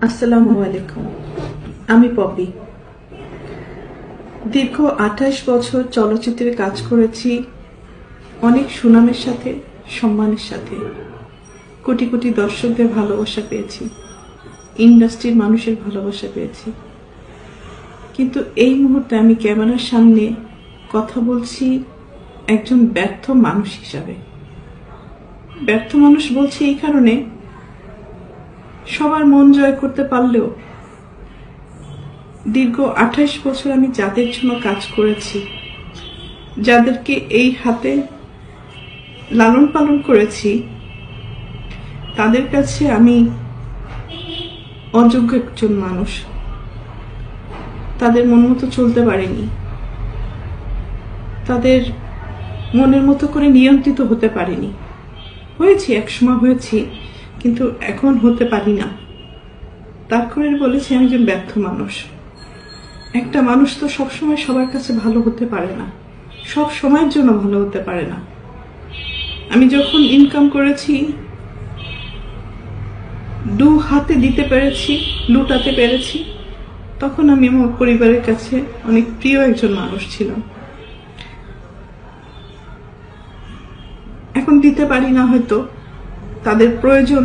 আসসালামু আলাইকুম। আমি পপি। দীর্ঘ ২৮ বছর চলচ্চিত্রে কাজ করেছি, অনেক সুনামের সাথে, সম্মানের সাথে। কোটি কোটি দর্শকদের ভালোবাসা পেয়েছি, ইন্ডাস্ট্রির মানুষের ভালোবাসা পেয়েছি। কিন্তু এই মুহূর্তে আমি ক্যামেরার সামনে কথা বলছি একজন ব্যর্থ মানুষ হিসাবে। ব্যর্থ মানুষ বলছি এই কারণে, সবার মন জয় করতে পারলেও দীর্ঘ ২৮ বছর আমি যাদের জন্য কাজ করেছি, যাদেরকে এই হাতে লালন পালন করেছি, তাদের কাছে আমি অযোগ্য একজন মানুষ। তাদের মন মতো চলতে পারিনি, তাদের মনের মতো করে নিয়ন্ত্রিত হতে পারিনি। হয়েছি, একসময় হয়েছি, কিন্তু এখন হতে পারি না। তার করে বলেছি আমি একজন ব্যর্থ মানুষ। একটা মানুষ তো সবসময় সবার কাছে ভালো হতে পারে না, সব সময়ের জন্য ভালো হতে পারে না। আমি যখন ইনকাম করেছি, দু হাতে দিতে পেরেছি, লুটাতে পেরেছি, তখন আমি আমার পরিবারের কাছে অনেক প্রিয় একজন মানুষ ছিলাম। এখন দিতে পারি না, হয়তো তাদের প্রয়োজন